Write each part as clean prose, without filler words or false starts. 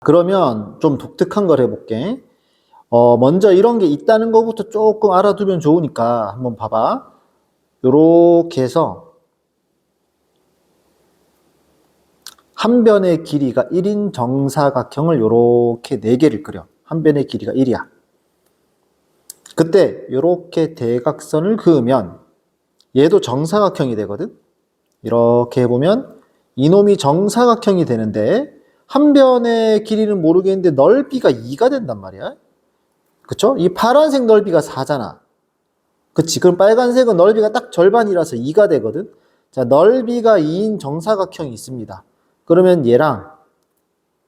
그러면 좀 독특한 걸 해볼게. 먼저 이런 게 있다는 것부터 조금 알아두면 좋으니까 한번 봐봐. 요렇게 해서 한 변의 길이가 1인 정사각형을 요렇게 4개를 그려. 한 변의 길이가 1이야. 그때 요렇게 대각선을 그으면 얘도 정사각형이 되거든. 이렇게 해보면 이놈이 정사각형이 되는데 한 변의 길이는 모르겠는데 넓이가 2가 된단 말이야. 그쵸? 이 파란색 넓이가 4잖아. 그치? 그럼 빨간색은 넓이가 딱 절반이라서 2가 되거든. 자, 넓이가 2인 정사각형이 있습니다. 그러면 얘랑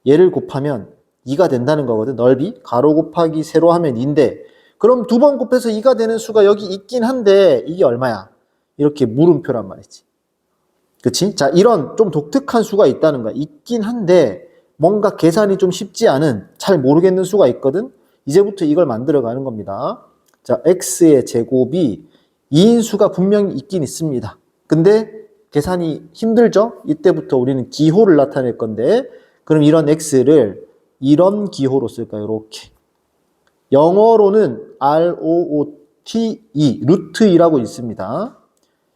얘를 곱하면 2가 된다는 거거든. 넓이 가로 곱하기 세로 하면 2인데 그럼 2번 곱해서 2가 되는 수가 여기 있긴 한데 이게 얼마야? 이렇게 물음표란 말이지. 그치? 자, 이런 좀 독특한 수가 있다는 거야. 있긴 한데 뭔가 계산이 좀 쉽지 않은, 잘 모르겠는 수가 있거든. 이제부터 이걸 만들어 가는 겁니다. 자, x의 제곱이 2인 수가 분명히 있긴 있습니다. 근데 계산이 힘들죠? 이때부터 우리는 기호를 나타낼 건데 그럼 이런 x를 이런 기호로 쓸까요? 이렇게. 영어로는 ROOTE, 루트 2라고 있습니다.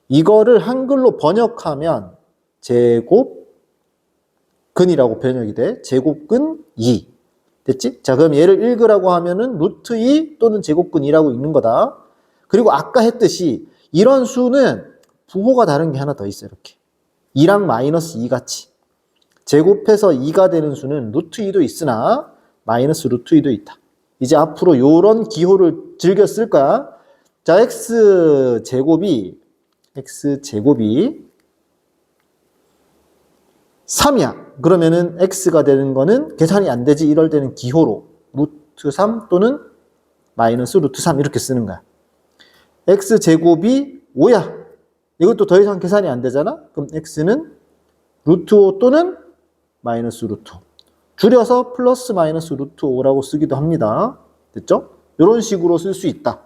이거를 한글로 번역하면 제곱근이라고 번역이 돼. 제곱근 2. 됐지? 자, 그럼 얘를 읽으라고 하면은 루트 2 또는 제곱근 2라고 읽는 거다. 그리고 아까 했듯이 이런 수는 부호가 다른 게 하나 더 있어. 이렇게. 2랑 마이너스 2 같이. 제곱해서 2가 되는 수는 루트 2도 있으나 마이너스 루트 2도 있다. 이제 앞으로 요런 기호를 즐겨 쓸 거야. 자, x제곱이 3이야. 그러면은 x가 되는 거는 계산이 안 되지. 이럴 때는 기호로 루트 3 또는 마이너스 루트 3 이렇게 쓰는 거야. x제곱이 5야. 이것도 더 이상 계산이 안 되잖아. 그럼 x는 루트 5 또는 마이너스 루트 5. 줄여서 플러스 마이너스 루트 5라고 쓰기도 합니다. 됐죠? 이런 식으로 쓸 수 있다.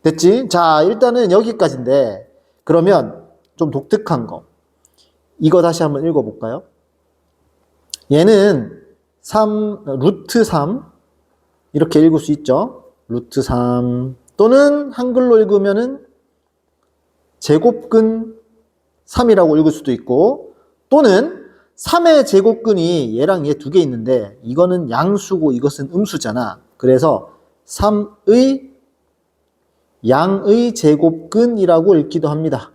됐지? 자, 일단은 여기까지인데 그러면 좀 독특한 거. 이거 다시 한번 읽어볼까요? 얘는 루트 3 이렇게 읽을 수 있죠. 루트 3 또는 한글로 읽으면은 제곱근 3이라고 읽을 수도 있고 또는 3의 제곱근이 얘랑 얘 두 개 있는데 이거는 양수고 이것은 음수잖아. 그래서 3의 양의 제곱근이라고 읽기도 합니다.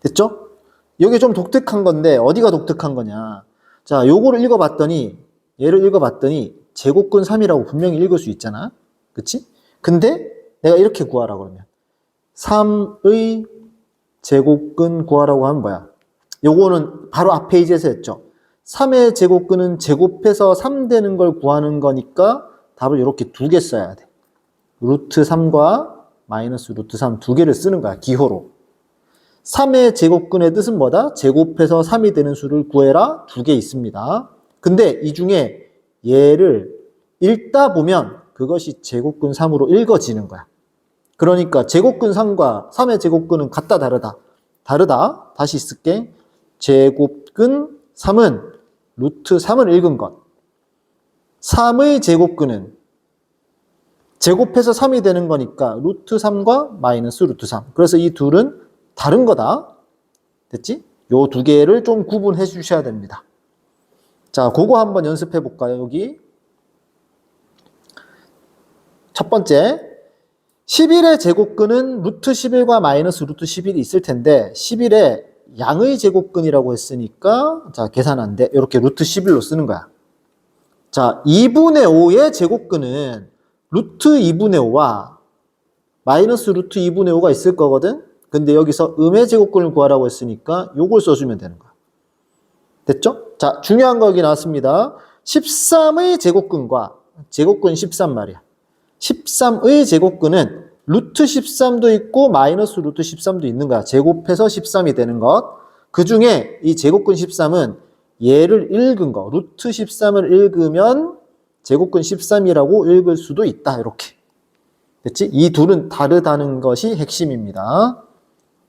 됐죠? 이게 좀 독특한 건데 어디가 독특한 거냐. 자, 요거를 읽어봤더니 얘를 읽어봤더니 제곱근 3이라고 분명히 읽을 수 있잖아. 그치? 근데 내가 이렇게 구하라 그러면 3의 제곱근 구하라고 하면 뭐야? 요거는 바로 앞 페이지에서 했죠. 3의 제곱근은 제곱해서 3 되는 걸 구하는 거니까 답을 이렇게 두 개 써야 돼. 루트 3과 마이너스 루트 3 두 개를 쓰는 거야. 기호로. 3의 제곱근의 뜻은 뭐다? 제곱해서 3이 되는 수를 구해라. 두 개 있습니다. 근데 이 중에 얘를 읽다 보면 그것이 제곱근 3으로 읽어지는 거야. 그러니까 제곱근 3과 3의 제곱근은 같다 다르다. 다르다. 다시 쓸게. 제곱근 3은 루트 3을 읽은 것. 3의 제곱근은 제곱해서 3이 되는 거니까 루트 3과 마이너스 루트 3. 그래서 이 둘은 다른 거다. 됐지? 요 두 개를 좀 구분해 주셔야 됩니다. 자, 그거 한번 연습해 볼까요? 여기. 첫 번째. 11의 제곱근은 루트 11과 마이너스 루트 11이 있을 텐데 11의 양의 제곱근이라고 했으니까 자, 계산 안 돼. 이렇게 루트 11로 쓰는 거야. 자, 2분의 5의 제곱근은 루트 2분의 5와 마이너스 루트 2분의 5가 있을 거거든. 근데 여기서 음의 제곱근을 구하라고 했으니까 요걸 써주면 되는 거야. 됐죠? 자, 중요한 거 여기 나왔습니다. 13의 제곱근과 제곱근 13 말이야. 13의 제곱근은 루트 13도 있고 마이너스 루트 13도 있는 거야. 제곱해서 13이 되는 것. 그 중에 이 제곱근 13은 얘를 읽은 거. 루트 13을 읽으면 제곱근 13이라고 읽을 수도 있다. 이렇게. 됐지? 이 둘은 다르다는 것이 핵심입니다.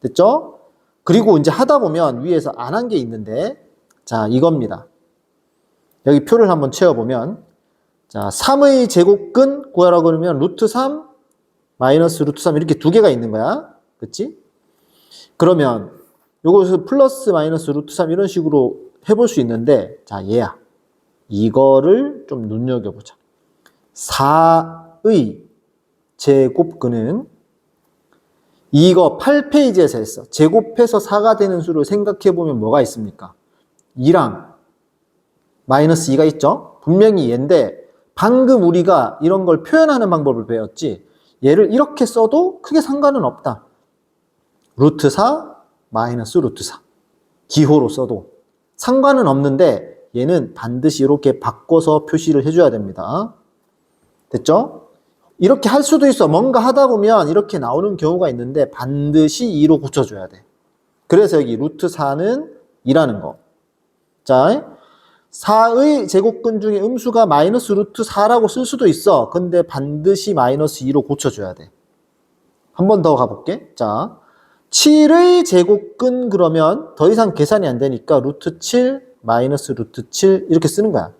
됐죠? 그리고 이제 하다 보면 위에서 안 한 게 있는데 자, 이겁니다. 여기 표를 한번 채워보면, 자, 3의 제곱근 구하라고 그러면 루트 3 마이너스 루트 3 이렇게 두 개가 있는 거야. 그치? 그러면 요것을 플러스 마이너스 루트 3 이런 식으로 해볼 수 있는데, 자, 얘야. 이거를 좀 눈여겨보자. 4의 제곱근은 이거 8페이지에서 했어. 제곱해서 4가 되는 수를 생각해보면 뭐가 있습니까? 2랑 마이너스 2가 있죠? 분명히 얘인데 방금 우리가 이런 걸 표현하는 방법을 배웠지 얘를 이렇게 써도 크게 상관은 없다. 루트 4 마이너스 루트 4 기호로 써도 상관은 없는데 얘는 반드시 이렇게 바꿔서 표시를 해줘야 됩니다. 됐죠? 이렇게 할 수도 있어. 뭔가 하다 보면 이렇게 나오는 경우가 있는데 반드시 2로 고쳐줘야 돼. 그래서 여기 루트 4는 2라는 거. 자, 4의 제곱근 중에 음수가 마이너스 루트 4라고 쓸 수도 있어. 근데 반드시 마이너스 2로 고쳐줘야 돼. 한 번 더 가볼게. 자, 7의 제곱근 그러면 더 이상 계산이 안 되니까 루트 7 마이너스 루트 7 이렇게 쓰는 거야.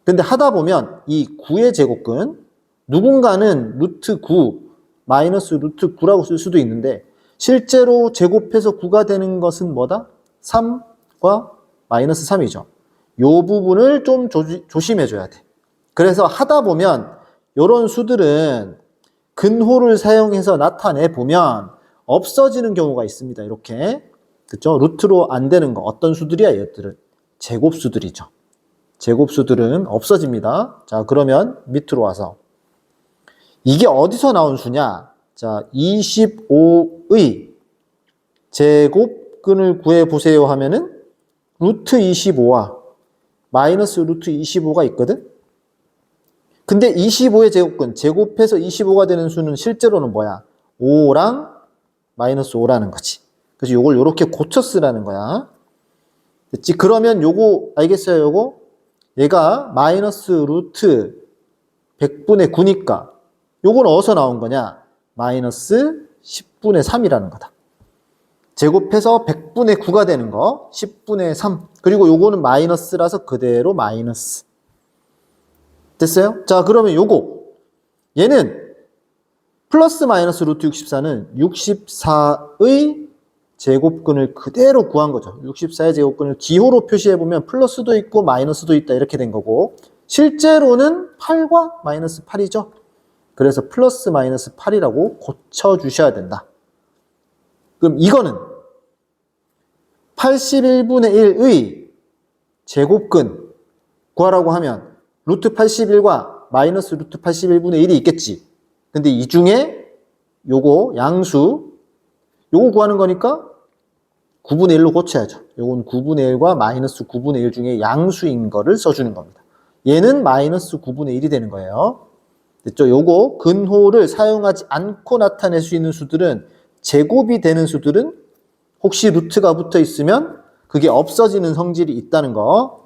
근데 하다 보면 이 9의 제곱근 누군가는 루트 9 마이너스 루트 9라고 쓸 수도 있는데 실제로 제곱해서 9가 되는 것은 뭐다? 3과 마이너스 3이죠. 요 부분을 좀 조심해 줘야 돼. 그래서 하다 보면 이런 수들은 근호를 사용해서 나타내 보면 없어지는 경우가 있습니다. 이렇게. 그쵸? 루트로 안 되는 거. 어떤 수들이야? 얘들은 제곱수들이죠. 제곱수들은 없어집니다. 자, 그러면 밑으로 와서 이게 어디서 나온 수냐? 자, 25의 제곱근을 구해보세요 하면은 루트 25와 마이너스 루트 25가 있거든? 근데 25의 제곱근, 제곱해서 25가 되는 수는 실제로는 뭐야? 5랑 마이너스 5라는 거지. 그래서 요걸 요렇게 고쳐 쓰라는 거야. 됐지? 그러면 요거, 알겠어요? 요거? 얘가 마이너스 루트 100분의 9니까 요건 어디서 나온 거냐? 마이너스 10분의 3이라는 거다. 제곱해서 100분의 9가 되는 거 10분의 3 그리고 요거는 마이너스라서 그대로 마이너스 됐어요? 자 그러면 요거 얘는 플러스 마이너스 루트 64는 64의 제곱근을 그대로 구한 거죠. 64의 제곱근을 기호로 표시해보면 플러스도 있고 마이너스도 있다 이렇게 된 거고 실제로는 8과 마이너스 8이죠. 그래서 플러스 마이너스 8이라고 고쳐주셔야 된다. 그럼 이거는 81분의 1의 제곱근 구하라고 하면 루트 81과 마이너스 루트 81분의 1이 있겠지. 근데 이 중에 요거 양수 요거 구하는 거니까 9분의 1로 고쳐야죠. 요건 9분의 1과 마이너스 9분의 1 중에 양수인 거를 써주는 겁니다. 얘는 마이너스 9분의 1이 되는 거예요. 됐죠? 요거 근호를 사용하지 않고 나타낼 수 있는 수들은 제곱이 되는 수들은 혹시 루트가 붙어 있으면 그게 없어지는 성질이 있다는 거